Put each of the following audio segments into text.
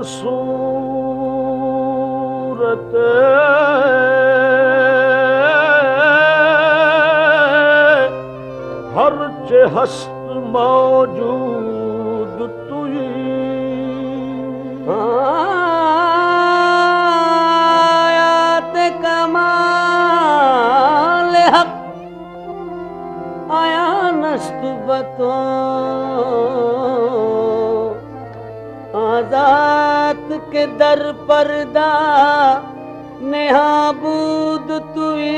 صورت ہر چه هست موجود تویی آیات کمال حق آیا نست بتو ذات کے در پردہ نہابود توئی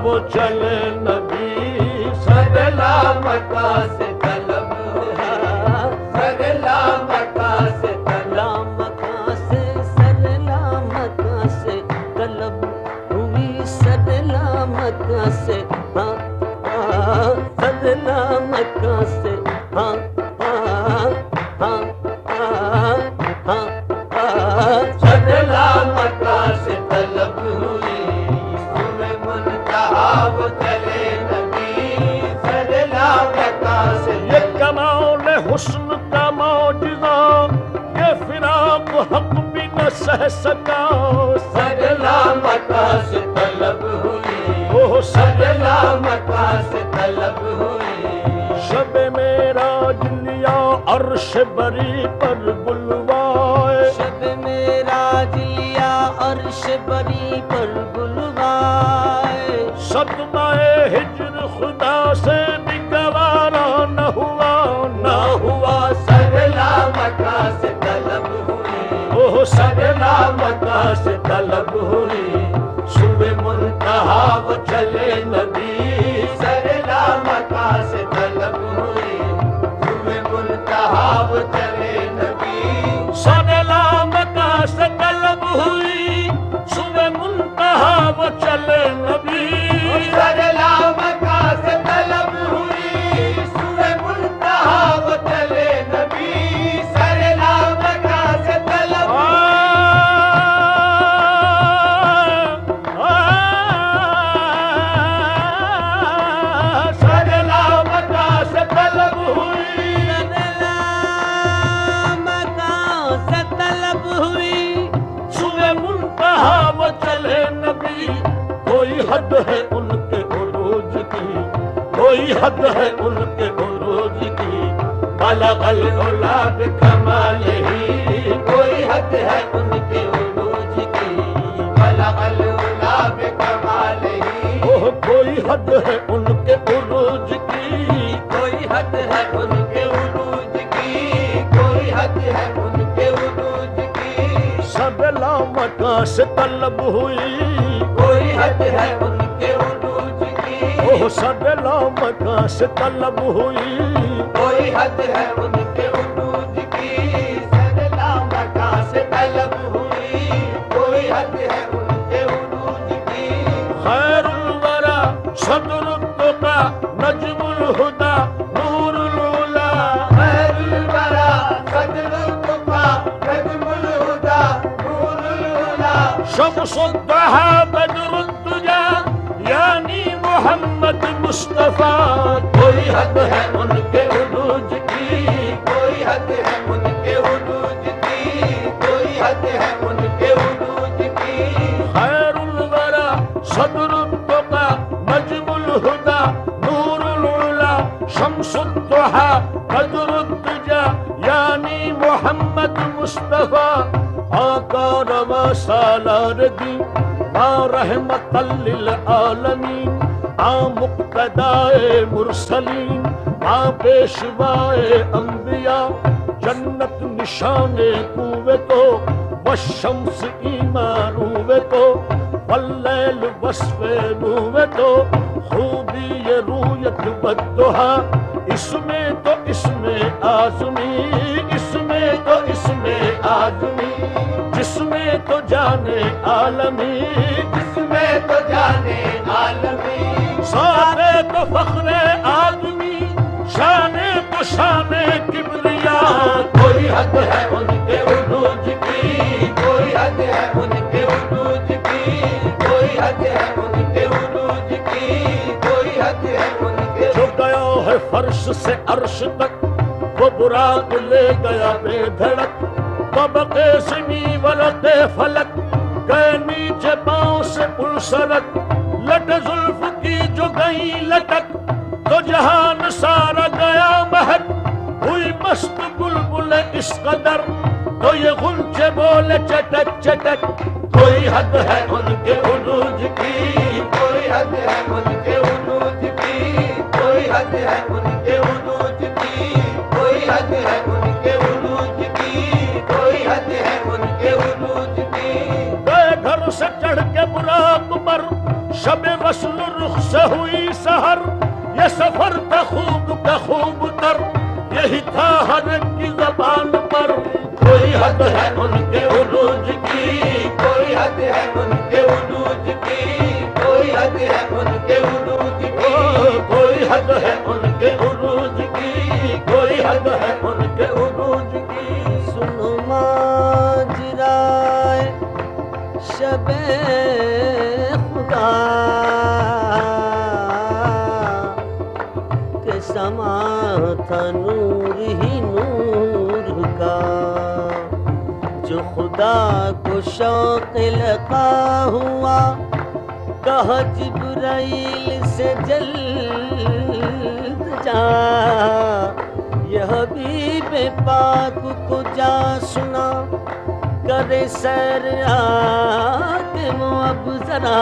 وہ چلے نبی سگلا مکہ سے طلب سگلا مکہ سے طلب مکہ سے سرلا مکہ سے طلب ہوئی سرلا مکہ سے سرلا مکہ سے سگلا مکہ سے طلب ہوئی چلے نبی سرلا مکہ سے یہ کمال حسن کا معجزہ یہ فراق حق بھی نہ سہ سکا سرلا مکہ سے طلب ہوئی وہ سرلا مکہ سے طلب ہوئی شب معراج لیا عرش بری پر بلوائے شب معراج لیا عرش بری پر بلوائے صدمہ ہجر خدا سے بھی گوارا نہ ہوا سگلا مکہ سے طلب ہوئی وہ سگلا مکہ سے طلب ہوئی صبح منتہا وہ چلے نبی سگلا مکہ سے طلب ہوئی صبح منتہا وہ چلے نبی سگلا مکہ سے طلب ہوئی صبح منتہا وہ چلے نبی سگلا مکہ سے طلب ہوئی صبح منتہا وہ چلے نبی سگلا مکہ سے طلب سگلا مکہ سے طلب ہوئی سگلا مکہ سے طلب ہوئی صبح منتہا وہ چلے نبی کوئی حد ہے ان کے عروج کی کوئی حد ہے ان کے عروج کی بلغ العلا بکمالہ کوئی حد ہے ان کے عروج کی بلغ العلا بکمالہ کوئی حد ہے ان کے عروج کی کوئی حد ہے ان کے عروج کی کوئی حد ہے ان کے عروج کی سگلا مکہ سے طلب ہوئی کوئی حد ہے ان کے عروج کی سگلا مکہ سے طلب ہوئی کوئی حد ہے ان کے عروج کی سگلا مکہ سے طلب ہوئی کوئی حد ہے صدر التقى نجم الهدى نور العلا خير الورى صدر التقى نجم الهدى نور العلا شمس الضحى بدر الدجى یعنی محمد مصطفیٰ کوئی حد ہے ان کے عروج کی کوئی حد ہے ان کے عروج کی کوئی حد ہے ان کے عروج کی خیر الورى صدر التقى نجم الهدى نور العلا شمس الضحى بدر الدجى یعنی محمد مصطفیٰ آقا روا سالار دی ما رحمت للعالمین مقتدائے مرسلین پیشوائے انبیاء جنت نشان قوتو والشمس ایمان روتو واللیل وصف نوتو خوبی رویت والدہا اس میں تو اس میں آزمی اس میں تو اس میں آزمی جس میں تو جانے عالمی جس میں تو جانے عالمی سارے تو فخر آدمی شان تو شان کبریا کوئی حد ہے ان کے عروج کی کوئی حد ہے ان کے عروج کی کوئی حد ہے ان کے عروج کی کوئی حد ہے ان کے جو گیا ہے فرش سے عرش تک وہ براق لے گیا بے دھڑک طبقے زمیں ورق فلک گئے نیچے پاؤں سے پل سرک لٹ زلف کی جو گئی لٹک تو جہان سارا گیا مہک ہوئی مست بلبل اس قدر تو یہ غنچے بولے چٹک چٹک کوئی حد ہے ان کے عروج کی کوئی حد ہے ان کے عروج کی کوئی حد ہے ان کے عروج کی کوئی حد ہے ان کے عروج کی کوئی حد ہے ان کے عروج کی گئے گھر سے چڑھ کے براق پر شب وصل رخ سے ہوئی سحر یہ سفر تھا خوب کا خوب تر یہی تھا ہر ایک کی زبان پر کوئی حد ہے ان کے عروج کی کوئی حد ہے ان کے عروج کی کوئی حد ہے ان کے عروج کی کوئی حد ہے ان کے عروج کی کوئی حد ہے ان کے عروج کی سنو ماجرائے شب خدا کہ سما تھا نور ہی نور کا جو خدا کو شوق لقا ہوا کہا جبرائیل سے جلد جا یہ حبیب پاک کو جا سنا کرے سیر آکے وہ اب ذرا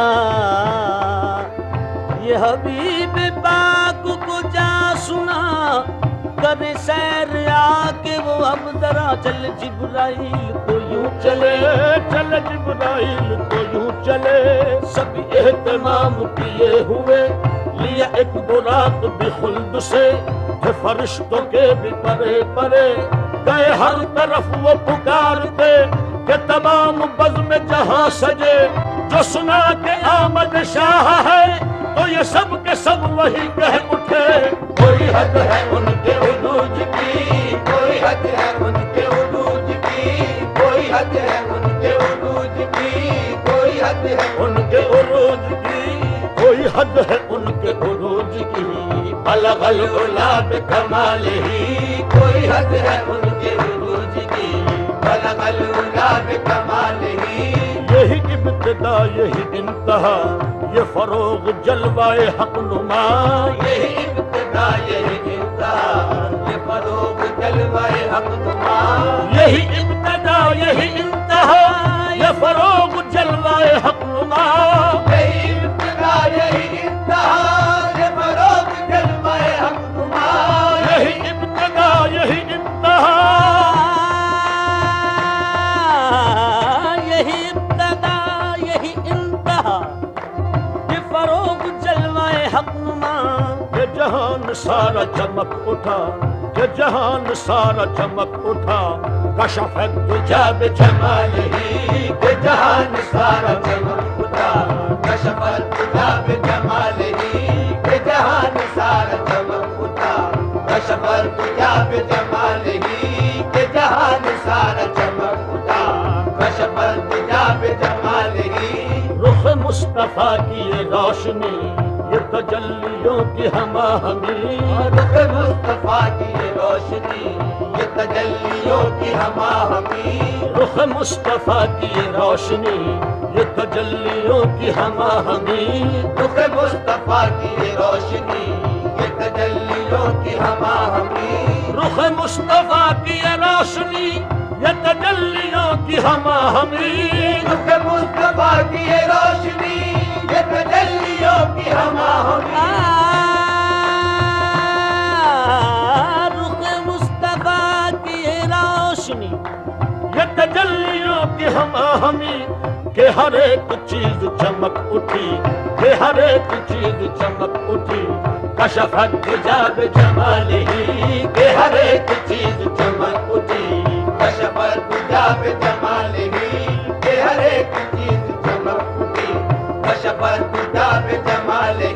یہ حبیب پاک کو جا سنا کرے سیر آکے وہ اب ذرا چل جبرائیل تو یوں چلے چل جبرائیل تو یوں چلے سب اہتمام کیے ہوئے لیا ایک براق بھی خلد سے تھے فرشتوں کے بھی پرے پرے گئے ہر طرف وہ پکارتے کہ تمام بزم جہاں سجے جو سنا کہ آمد شاہ ہے تو یہ سب کے سب وہی کہہ اٹھے کوئی حد ہے ان کے عروج کی کوئی حد ہے ان کے عروج کی کوئی حد ہے ان کے عروج کی کوئی حد ہے ان کے عروج کی کوئی حد ہے ان کے عروج کی بلغ العلا بکمالہ کوئی حد ہے ان کے عروج کی بلغ العلا بکمالہ یہی ابتدا یہی انتہا یہ فروغ جلوائے حق نما یہی ابتدا یہی انتہا یہ فروغ جلوائے حق نما یہی ابتدا یہی انتہا یہ فروغ جلوائے حق نما یہی ابتدا یہی انتہا یہ فروغ جلوائے حق نما یہی ابتدا یہی انتہا یہی ابتدا یہی انتہا یہ فروغ جلوائے حق نما کہ جہان سارا چمک اٹھا کہ جہان سارا چمک اٹھا کشف الدجا بجمالہ کہ جہان سارا چمک اٹھا کشف الدجا بجمالہ جہان سارا چمک اٹھا کشف الدجا بجمالہ کہ جہان سارا چمک اٹھا کشف الدجا بجمالہ رخ مصطفیٰ کی یہ روشنی یہ تجلیوں کی ہمہ ہمی رخ مصطفیٰ کی یہ روشنی یہ تجلیوں کی ہمہ ہمی رخ مصطفیٰ کی یہ روشنی یہ تجلیوں کی ہمہ ہمی رخ مصطفیٰ کی یہ روشنی یہ تجلیوں کی ہمہ ہمی رخ مصطفیٰ کی یہ روشنی یہ تجلیوں کی ہمہ ہمی رخ مصطفیٰ کی یہ روشنی یہ تجلیوں کی ہمہ ہمی رخ مصطفیٰ کی یہ روشنی یہ تجلیوں کی ہمہ ہمی کہ ہر ایک چیز چمک اٹھی کہ ہر ایک چیز چمک اٹھی کشف الدجا بجمالہ کہ ہر ایک چیز چمک اٹھی کشف الدجا بجمالہ کہ ہر ایک چیز چمک اٹھی کشف الدجا بجمالہ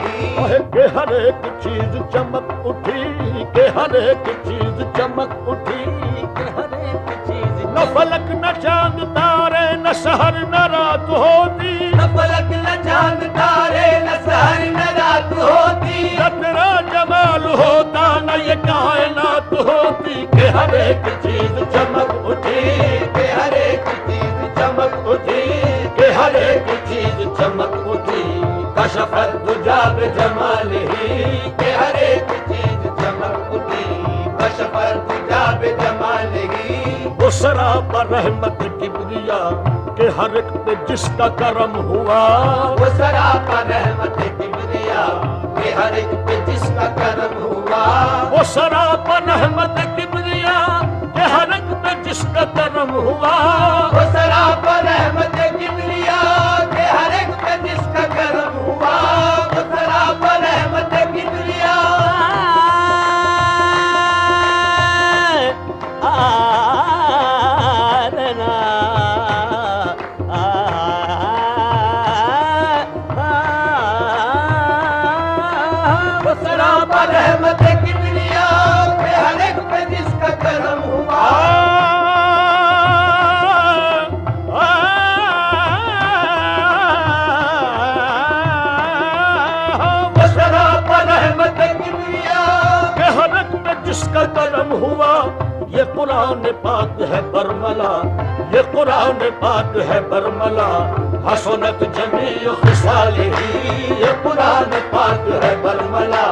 کہ ہر ایک چیز چمک اٹھی کہ ہر ایک چیز چمک اٹھی کہ ہر ایک چیز نہ فلک نہ چاند تارے نہ سحر نہ رات ہوتی نہ فلک نہ چاند تارے نہ سحر نہ رات ہوتی نہ تیرا جمال ہوتا نہ یہ کائنات ہوتی کہ ہر ایک چیز چمک اٹھی کہ ہر ایک چیز چمک اٹھی کہ ہر ایک چیز چمک اٹھی کشف الدجا بجمالہ کہ ہر ایک چیز چمک اٹھی کشف الدجا بجمالہ وہ سراپا رحمت کبریا کہ ہر ایک پہ جس کا کرم ہوا وہ سراپا رحمت کبریا کہ ہر ایک پہ جس کا کرم ہوا وہ سراپا رحمت کبریا کہ ہر ایک پہ جس کا کرم ہوا وہ سراپا رحمت کبریا کہ ہر ایک پہ جس کا کرم ہوا وہ سراپا رحمت کبریا سراپا رحمت کبریا کہ ہر ایک پہ جس کا کرم ہوا وہ سراپا رحمت کبریا کہ ہر ایک پہ جس کا کرم ہوا یہ قرآن پاک ہے برملا یہ قرآن پاک ہے برملا حسنت جمیع خصالہ یہ قرآن پاک ہے برملا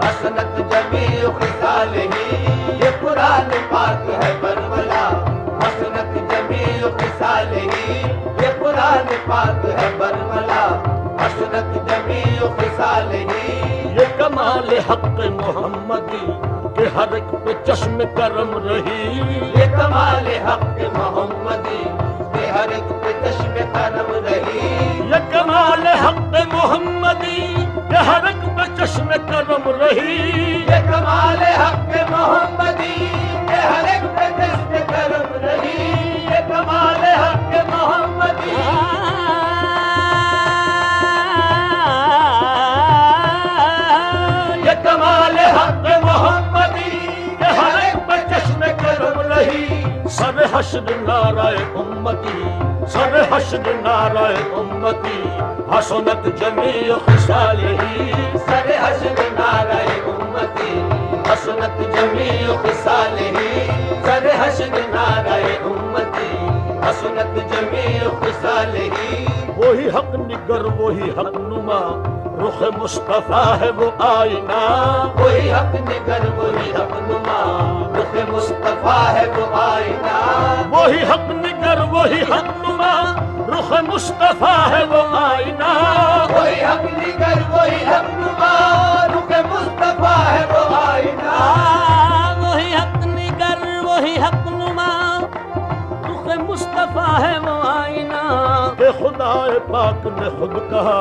حسنت جمیع خصالہ یہ قرآن پاک ہے برملا حسنت جمیع خصالہ یہ قرآن پاک ہے برملا حسنت جمیع خصالہ یہ کمال حق محمدی کہ ہر ایک پہ چشم کرم رہی یہ کمال حق محمدی کہ ہر ایک پہ چشم کرم رہی یہ کمال حق محمدی کہ ہر ایک پہ چشم کرم رہی یہ کمال حق محمدی کہ ہر ایک پہ چشم کرم رہی یہ کمال حق محمدی یہ کمال حق محمدی کہ ہر ایک پہ چشم کرم رہی سر حشر نعرہ امتی سر حشر نعرہ امتی حسنت جمیع خصالہ سر حشر نعرہ امتی حسنت جمیع خصالہ سر حشر نعرہ امتی حسنت جمیع خصالہ وہی حق نگر وہی حق نما رخ مصطفیٰ ہے وہ آئینہ وہی حق نگر وہی حق نما رخ مصطفیٰ ہے وہ آئینہ وہی حق نگر وہی حق نما رخ مصطفیٰ ہے وہ آئینہ وہی حق نگر وہی حق نما رخ مصطفیٰ ہے وہ آئینہ وہی حق نگر وہی حق نما رخ مصطفیٰ ہے وہ آئینہ کہ خدا پاک نے خود کہا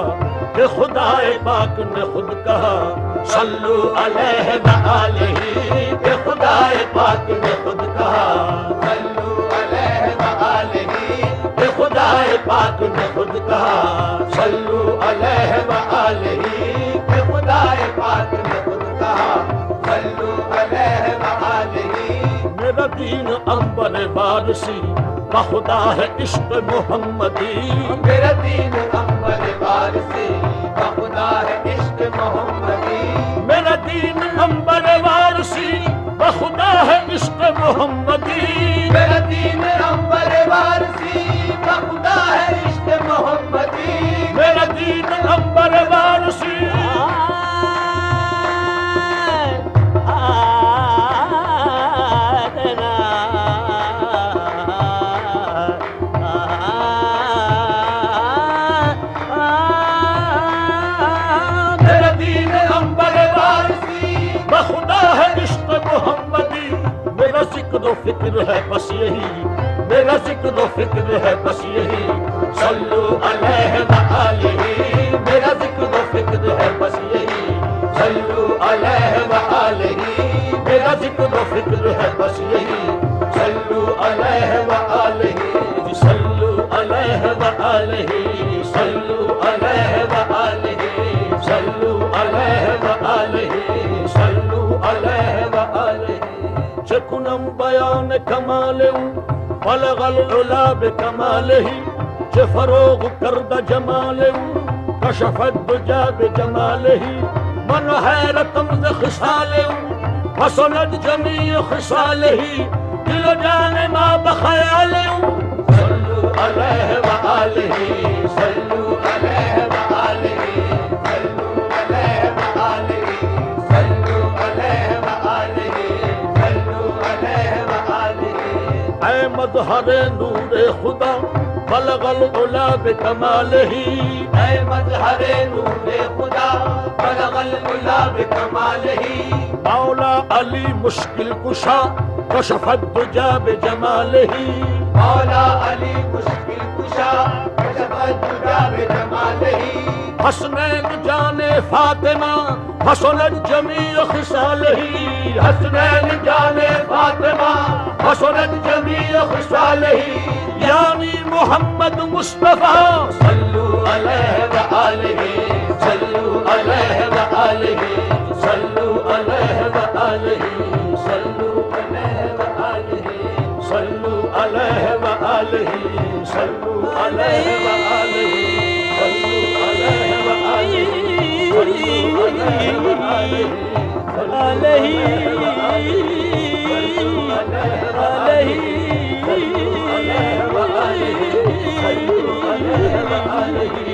کہ خدا پاک نے خود کہا صلو علیہ وآلہ کہ خدا پاک نے خود کہا صلو علیہ وآلہ کہ خدا پاک نے خود کہا صلو علیہ وآلہ کہ خدا پاک میرا دین عنبر وارسی بخدا ہے عشق محمدی میرا دین عنبر وارسی بخدا ہے عشق محمدی میرا دین عنبر وارسی بخدا ہے عشق محمدی میرا دین عنبر وارسی بخدا ہے عشق محمدی میرا دین عنبر وارسی ذکر و فکر ہے بس یہی میرا ذکر و فکر ہے بس یہی صلو علیہ وآلہ میرا ذکر و فکر ہے بس یہی صلو علیہ وآلہ میرا ذکر و فکر ہے بس یہی صلو علیہ وآلہ صلو علیہ وآلہ صلو علیہ وآلہ صلو علیہ وآلہ صلو علیہ وآلہ چکنم بیان کمالہ بلغ العلا بکمالہ فروغ کرد جمالہ کشف الدجا بجمالہ من حیرتم ز خصالہ حسنت جمیع خصالہ دل و جان ما بخیالہ صلو علیہ وآلہ صلو علیہ وآلہ صلو علیہ وآلہ صلو علیہ وآلہ اے مظہر نور خدا بلغ العلا بکمالہ اے مظہر نور خدا بلغ العلا بکمالہ مولا علی مشکل کشا کشف الدجا بجمالہ مولا علی مشکل کشا کشف الدجا بجمالہ حسنین جان فاطمہ حسنت جمیع خصالہ حسنین جان فاطمہ حسنت جمیع خصالہ یعنی محمد مصطفیٰ صلو علیہ وآلہ صلو علیہ وآلہ صلو علیہ وآلہ صلو علیہ وآلہ صلو علیہ وآلہ صلو علیہ وآلہ علیہ